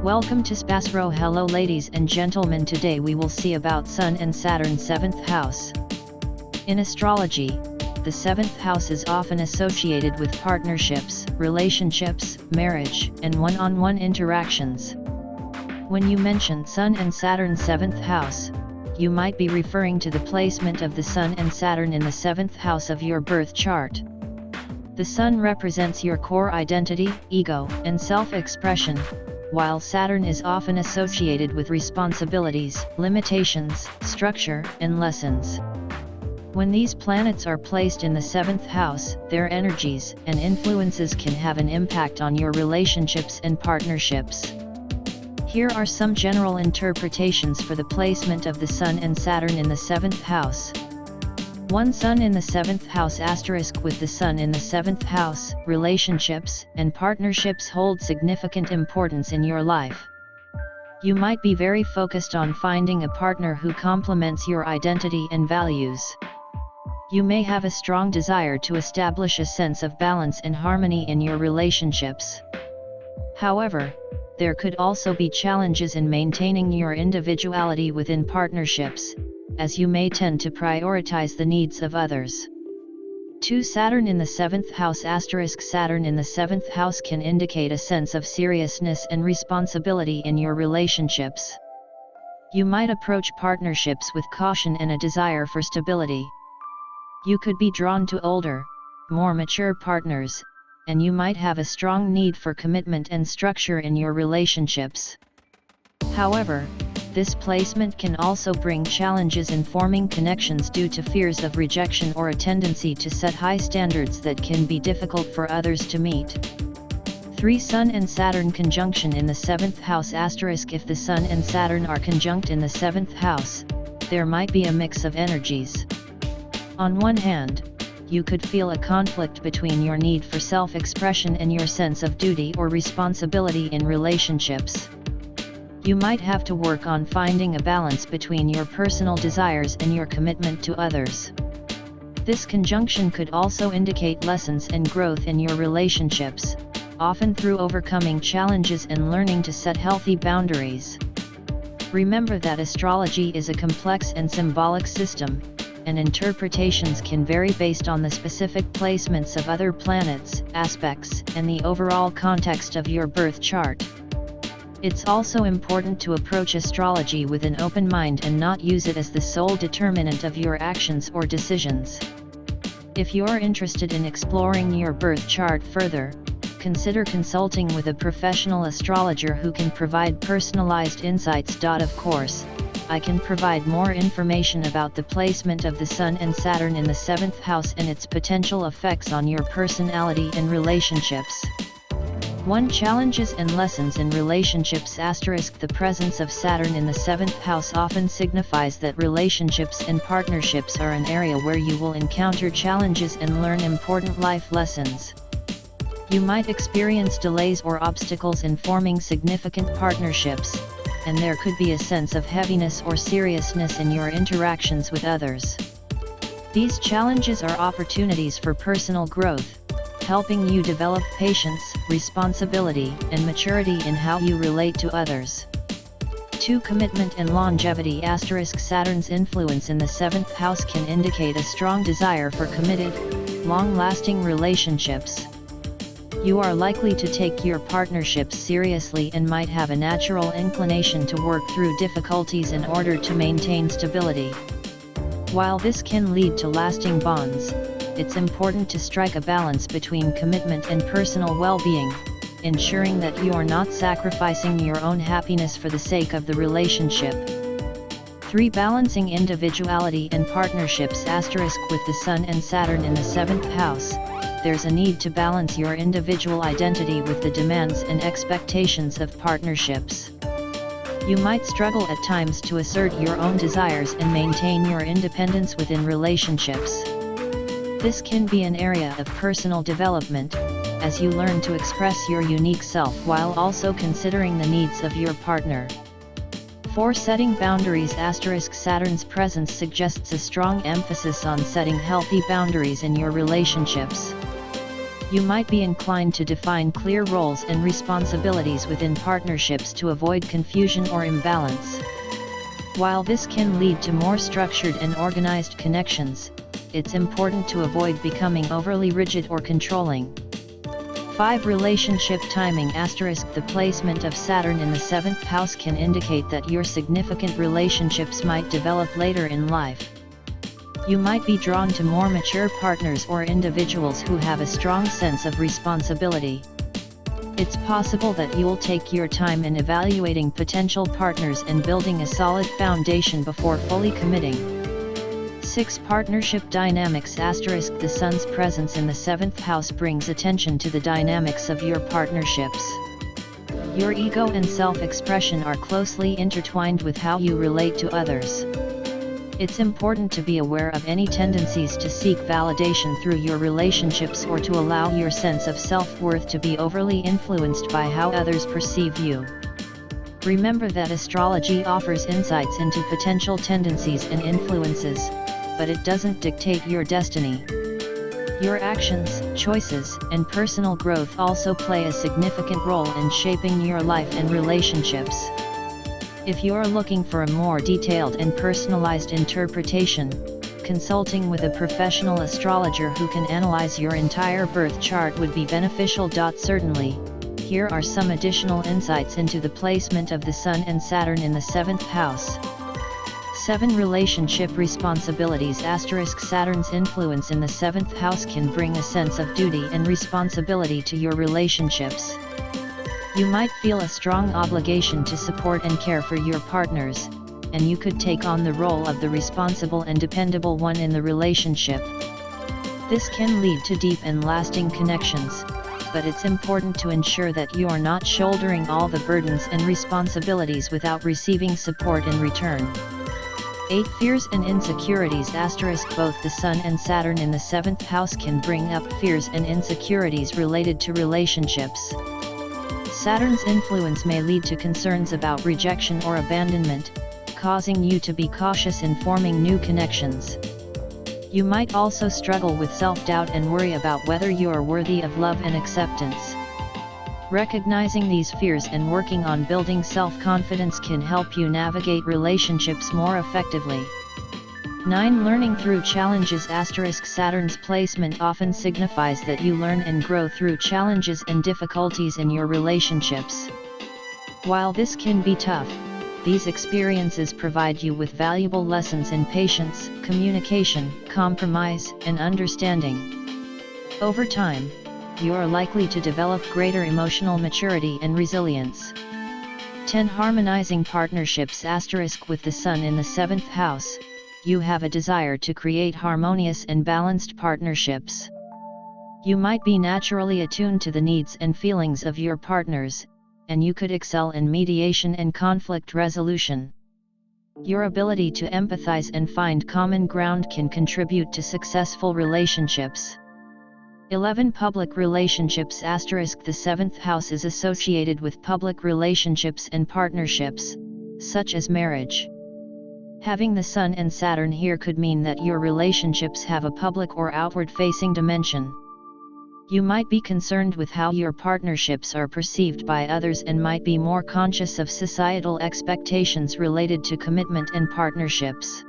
Welcome to SPASRO. Hello ladies and gentlemen, today we will see about Sun and Saturn 7th house. In astrology, the 7th house is often associated with partnerships, relationships, marriage, and one-on-one interactions. When you mention Sun and Saturn 7th house, you might be referring to the placement of the Sun and Saturn in the 7th house of your birth chart. The Sun represents your core identity, ego, and self-expression, while Saturn is often associated with responsibilities, limitations, structure, and lessons. When these planets are placed in the 7th house, their energies and influences can have an impact on your relationships and partnerships. Here are some general interpretations for the placement of the Sun and Saturn in the 7th house. 1. Sun in the 7th house * with the Sun in the 7th house, relationships and partnerships hold significant importance in your life. You might be very focused on finding a partner who complements your identity and values. You may have a strong desire to establish a sense of balance and harmony in your relationships. However, there could also be challenges in maintaining your individuality within partnerships, as you may tend to prioritize the needs of others. 2. Saturn in the 7th house * Saturn in the 7th house can indicate a sense of seriousness and responsibility in your relationships. You might approach partnerships with caution and a desire for stability. You could be drawn to older, more mature partners, and you might have a strong need for commitment and structure in your relationships. However, this placement can also bring challenges in forming connections due to fears of rejection or a tendency to set high standards that can be difficult for others to meet. 3. Sun and Saturn conjunction in the 7th house * If the Sun and Saturn are conjunct in the 7th house, there might be a mix of energies. On one hand, you could feel a conflict between your need for self-expression and your sense of duty or responsibility in relationships. You might have to work on finding a balance between your personal desires and your commitment to others. This conjunction could also indicate lessons and growth in your relationships, often through overcoming challenges and learning to set healthy boundaries. Remember that astrology is a complex and symbolic system, and interpretations can vary based on the specific placements of other planets, aspects, and the overall context of your birth chart. It's also important to approach astrology with an open mind and not use it as the sole determinant of your actions or decisions. If you're interested in exploring your birth chart further, consider consulting with a professional astrologer who can provide personalized insights. Of course, I can provide more information about the placement of the Sun and Saturn in the 7th house and its potential effects on your personality and relationships. 1. Challenges and lessons in relationships * The presence of Saturn in the 7th house often signifies that relationships and partnerships are an area where you will encounter challenges and learn important life lessons. You might experience delays or obstacles in forming significant partnerships, and there could be a sense of heaviness or seriousness in your interactions with others. These challenges are opportunities for personal growth, helping you develop patience, responsibility, and maturity in how you relate to others. 2. Commitment and longevity * Saturn's influence in the 7th house can indicate a strong desire for committed, long-lasting relationships. You are likely to take your partnerships seriously and might have a natural inclination to work through difficulties in order to maintain stability. While this can lead to lasting bonds, it's important to strike a balance between commitment and personal well-being, ensuring that you are not sacrificing your own happiness for the sake of the relationship. 3. Balancing individuality and partnerships * With the Sun and Saturn in the 7th house, there's a need to balance your individual identity with the demands and expectations of partnerships. You might struggle at times to assert your own desires and maintain your independence within relationships. This can be an area of personal development, as you learn to express your unique self while also considering the needs of your partner. 4. Setting boundaries * Saturn's presence suggests a strong emphasis on setting healthy boundaries in your relationships. You might be inclined to define clear roles and responsibilities within partnerships to avoid confusion or imbalance. While this can lead to more structured and organized connections, it's important to avoid becoming overly rigid or controlling. 5. Relationship timing *. The placement of Saturn in the 7th house can indicate that your significant relationships might develop later in life. You might be drawn to more mature partners or individuals who have a strong sense of responsibility. It's possible that you'll take your time in evaluating potential partners and building a solid foundation before fully committing. 6. Partnership dynamics *. The Sun's presence in the 7th house brings attention to the dynamics of your partnerships. Your ego and self-expression are closely intertwined with how you relate to others. It's important to be aware of any tendencies to seek validation through your relationships or to allow your sense of self-worth to be overly influenced by how others perceive you. Remember that astrology offers insights into potential tendencies and influences, but it doesn't dictate your destiny. Your actions, choices, and personal growth also play a significant role in shaping your life and relationships. If you're looking for a more detailed and personalized interpretation, consulting with a professional astrologer who can analyze your entire birth chart would be beneficial. Certainly, here are some additional insights into the placement of the Sun and Saturn in the 7th house. 7. Relationship responsibilities * Saturn's influence in the 7th house can bring a sense of duty and responsibility to your relationships. You might feel a strong obligation to support and care for your partners, and you could take on the role of the responsible and dependable one in the relationship. This can lead to deep and lasting connections, but it's important to ensure that you are not shouldering all the burdens and responsibilities without receiving support in return. 8. Fears and insecurities * Both the Sun and Saturn in the 7th house can bring up fears and insecurities related to relationships. Saturn's influence may lead to concerns about rejection or abandonment, causing you to be cautious in forming new connections. You might also struggle with self-doubt and worry about whether you are worthy of love and acceptance. Recognizing these fears and working on building self-confidence can help you navigate relationships more effectively. 9. Learning through challenges * Saturn's placement often signifies that you learn and grow through challenges and difficulties in your relationships. While this can be tough, these experiences provide you with valuable lessons in patience, communication, compromise, and understanding. Over time, you are likely to develop greater emotional maturity and resilience. 10. Harmonizing partnerships * With the Sun in the 7th house, you have a desire to create harmonious and balanced partnerships. You might be naturally attuned to the needs and feelings of your partners, and you could excel in mediation and conflict resolution. Your ability to empathize and find common ground can contribute to successful relationships. 11. Public relationships * The 7th house is associated with public relationships and partnerships, such as marriage. Having the Sun and Saturn here could mean that your relationships have a public or outward-facing dimension. You might be concerned with how your partnerships are perceived by others and might be more conscious of societal expectations related to commitment and partnerships.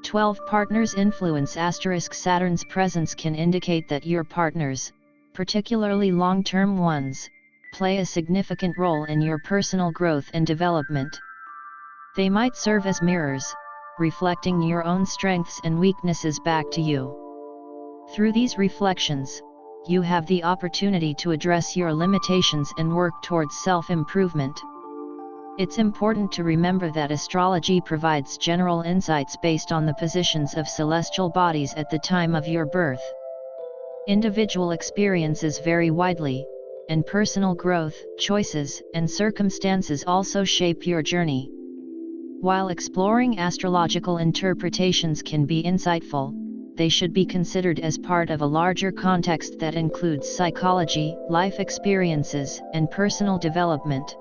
12. Partners' influence * Saturn's presence can indicate that your partners, particularly long-term ones, play a significant role in your personal growth and development. They might serve as mirrors, reflecting your own strengths and weaknesses back to you. Through these reflections, you have the opportunity to address your limitations and work towards self-improvement. It's important to remember that astrology provides general insights based on the positions of celestial bodies at the time of your birth. Individual experiences vary widely, and personal growth, choices, and circumstances also shape your journey. While exploring astrological interpretations can be insightful, they should be considered as part of a larger context that includes psychology, life experiences, and personal development.